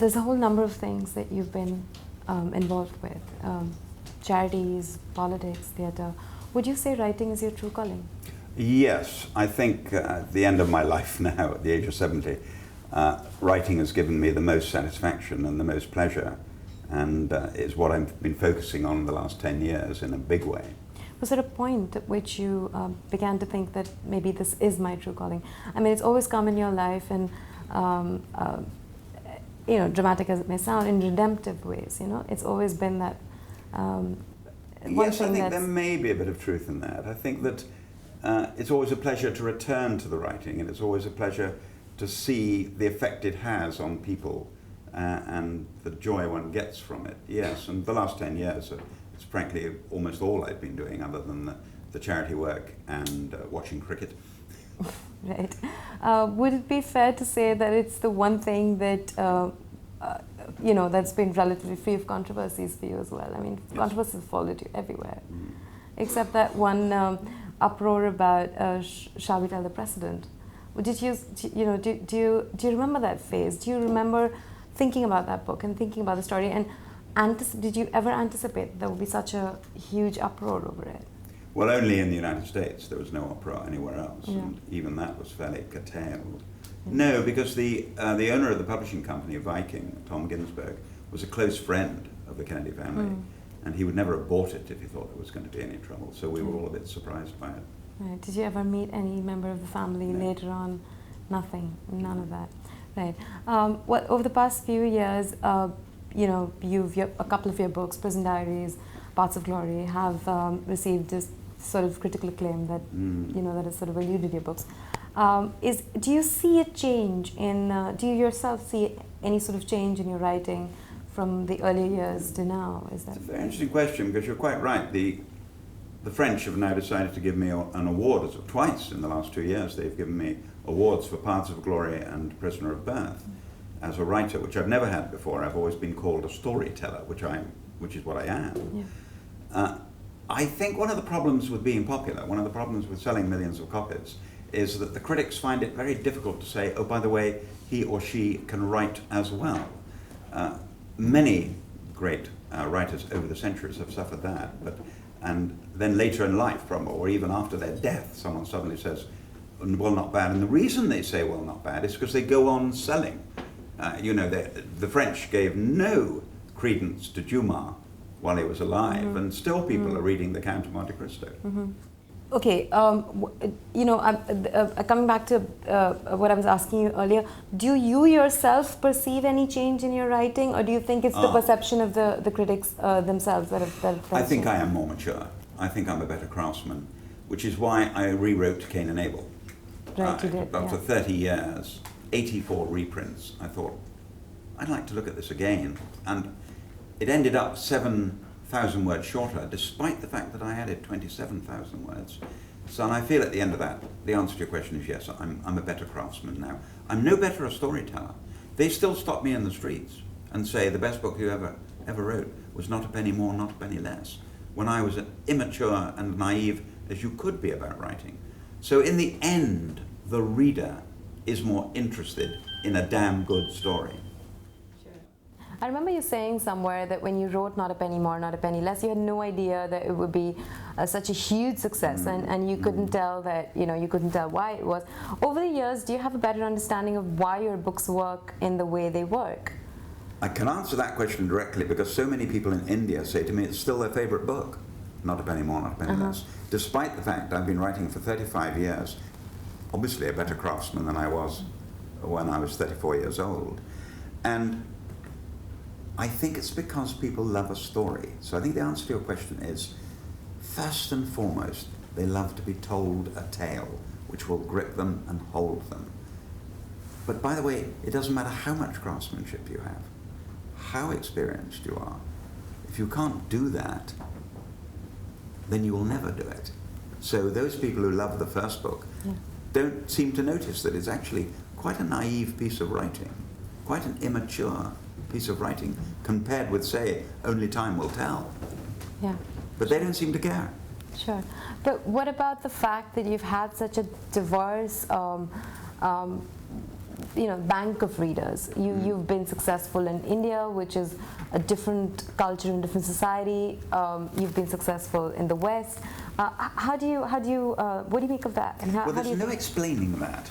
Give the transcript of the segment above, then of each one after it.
there's a whole number of things that you've been involved with. Charities, politics, theatre. Would you say writing is your true calling? Yes, I think at the end of my life now, at the age of 70, writing has given me the most satisfaction and the most pleasure, and is what I've been focusing on the last 10 years in a big way. Was there a point at which you began to think that maybe this is my true calling? I mean, it's always come in your life, and you know, dramatic as it may sound, in redemptive ways. You know, it's always been that. Yes, I think there may be a bit of truth in that. I think that it's always a pleasure to return to the writing, and it's always a pleasure to see the effect it has on people and the joy one gets from it. Yes, and the last 10 years, it's frankly almost all I've been doing, other than the charity work and watching cricket. Right. Would it be fair to say that it's the one thing that you know, that's been relatively free of controversies for you as well? I mean, yes. Controversies have followed you everywhere, except that one uproar about shall we tell the president? Did you, you know, do you remember that phase? Do you remember thinking about that book and thinking about the story? And did you ever anticipate there would be such a huge uproar over it? Well, only in the United States. There was no uproar anywhere else, yeah. And even that was fairly curtailed. No, because the owner of the publishing company, Viking, Tom Ginsberg, was a close friend of the Kennedy family, and he would never have bought it if he thought there was going to be any trouble. So we were all a bit surprised by it. Right. Did you ever meet any member of the family later on? Nothing, none of that. Right. Well, over the past few years, you know, a couple of your books, Prison Diaries, Parts of Glory, have received this sort of critical acclaim that you know, that has sort of eluded your books. Do you see a change in? Do you yourself see any sort of change in your writing from the earlier years to now? Is that? It's a very interesting question, because you're quite right. The French have now decided to give me an award. Twice in the last 2 years they've given me awards for Paths of Glory and Prisoner of Birth as a writer, which I've never had before. I've always been called a storyteller, which is what I am. Yeah. I think one of the problems with being popular, one of the problems with selling millions of copies, is that the critics find it very difficult to say, oh, by the way, he or she can write as well. Many great writers over the centuries have suffered that, and then later in life, or even after their death, someone suddenly says, well, not bad. And the reason they say, well, not bad, is because they go on selling. You know, the French gave no credence to Dumas while he was alive, and still people are reading The Count of Monte Cristo. Okay, you know, coming back to what I was asking you earlier, do you yourself perceive any change in your writing, or do you think it's the perception of the critics themselves that have I think I am more mature. I think I'm a better craftsman, which is why I rewrote Cain and Abel. Right, you did. After 30 years, 84 reprints, I thought, I'd like to look at this again. And it ended up 7,000 words shorter, despite the fact that I added 27,000 words. So, and I feel at the end of that, the answer to your question is yes, I'm a better craftsman now. I'm no better a storyteller. They still stop me in the streets and say the best book you ever wrote was Not a Penny More, Not a Penny Less, when I was as immature and naive as you could be about writing. So in the end, the reader is more interested in a damn good story. I remember you saying somewhere that when you wrote Not a Penny More, Not a Penny Less, you had no idea that it would be such a huge success, and you couldn't tell that, you know, you couldn't tell why it was. Over the years, do you have a better understanding of why your books work in the way they work? I can answer that question directly because so many people in India say to me it's still their favorite book, Not a Penny More, Not a Penny Less, despite the fact I've been writing for 35 years, obviously a better craftsman than I was when I was 34 years old. And I think it's because people love a story. So I think the answer to your question is, first and foremost, they love to be told a tale which will grip them and hold them. But by the way, it doesn't matter how much craftsmanship you have, how experienced you are. If you can't do that, then you will never do it. So those people who love the first book don't seem to notice that it's actually quite a naive piece of writing, quite an immature piece of writing compared with, say, Only Time Will Tell. Yeah. But they don't seem to care. Sure. But what about the fact that you've had such a diverse bank of readers. You've been successful in India, which is a different culture and different society. You've been successful in the West. What do you make of that? And well, there's no explaining that.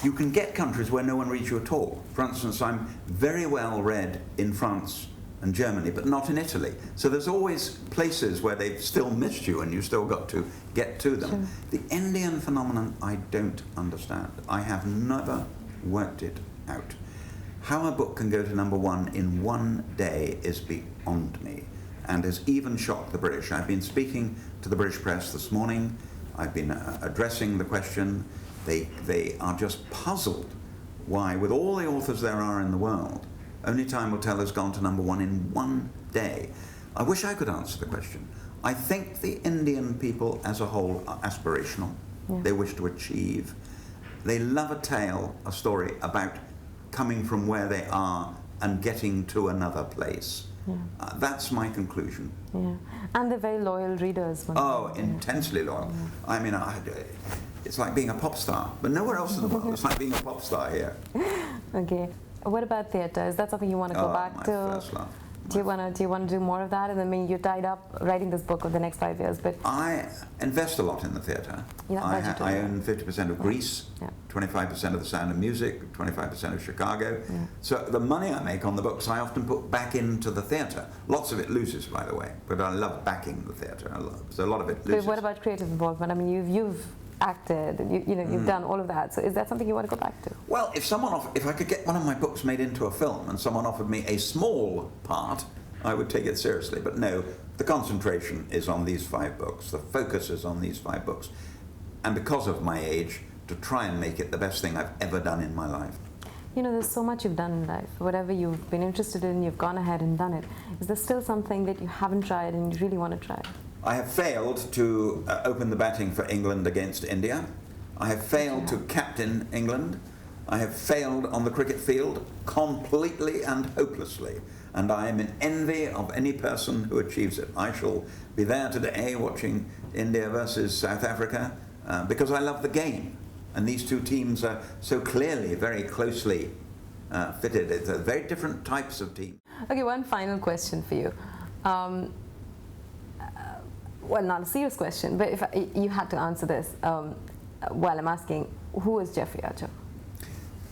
You can get countries where no one reads you at all. For instance, I'm very well read in France and Germany, but not in Italy. So there's always places where they've still missed you and you still got to get to them. Sure. The Indian phenomenon I don't understand. I have never worked it out. How a book can go to #1 in one day is beyond me, and has even shocked the British. I've been speaking to the British press this morning. I've been addressing the question. They are just puzzled why, with all the authors there are in the world, Only Time Will Tell has gone to #1 in one day. I wish I could answer the question. I think the Indian people as a whole are aspirational. Yeah. They wish to achieve. They love a tale, a story about coming from where they are and getting to another place. Yeah. That's my conclusion. Yeah, and they're very loyal readers. Intensely loyal. Yeah. I mean, it's like being a pop star, but nowhere else in the world. It's like being a pop star here. Okay. What about theatre? Is that something you want to go back to? First love. Do you want to do more of that? And I mean, you're tied up writing this book over the next 5 years, but I invest a lot in the theatre. I own 50% of Greece, 25% of The Sound of Music, 25% of Chicago. Yeah. So the money I make on the books, I often put back into the theatre. Lots of it loses, by the way, but I love backing the theatre. So a lot of it loses. But what about creative involvement? I mean, you've acted, you've done all of that. So is that something you want to go back to? Well, if I could get one of my books made into a film and someone offered me a small part, I would take it seriously. But no, the concentration is on these 5 books. The focus is on these 5 books. And because of my age, to try and make it the best thing I've ever done in my life. There's so much you've done in life. Whatever you've been interested in, you've gone ahead and done it. Is there still something that you haven't tried and you really want to try? I have failed to open the batting for England against India. I have failed to captain England. I have failed on the cricket field completely and hopelessly. And I am in envy of any person who achieves it. I shall be there today watching India versus South Africa because I love the game. And these two teams are so clearly, very closely fitted. It's very different types of teams. Okay, one final question for you. Well, not a serious question, but if you had to answer this, while I'm asking, who is Jeffrey Archer?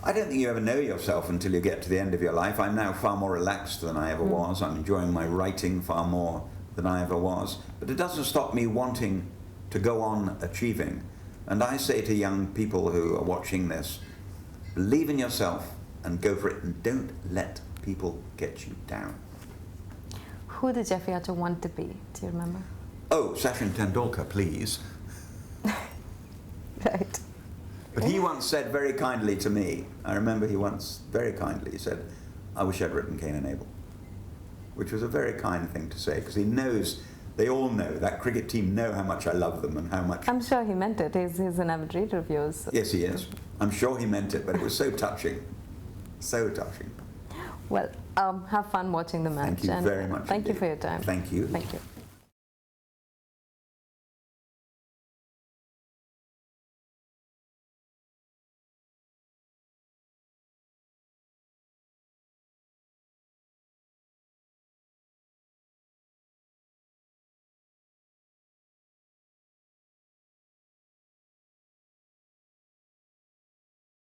I don't think you ever know yourself until you get to the end of your life. I'm now far more relaxed than I ever was. I'm enjoying my writing far more than I ever was. But it doesn't stop me wanting to go on achieving. And I say to young people who are watching this, believe in yourself and go for it, and don't let people get you down. Who did Jeffrey Archer want to be? Do you remember? Oh, Sachin Tendulkar, please. Right. But he once said very kindly to me, I remember he once very kindly, he said, I wish I'd written Cain and Abel. Which was a very kind thing to say, because he knows, they all know, that cricket team know how much I love them and how much... I'm sure he meant it. He's an avid reader of yours. So. Yes, he is. I'm sure he meant it, but it was so touching. So touching. Well, have fun watching the match. Thank you very much. Thank you for your time. Thank you. Thank you.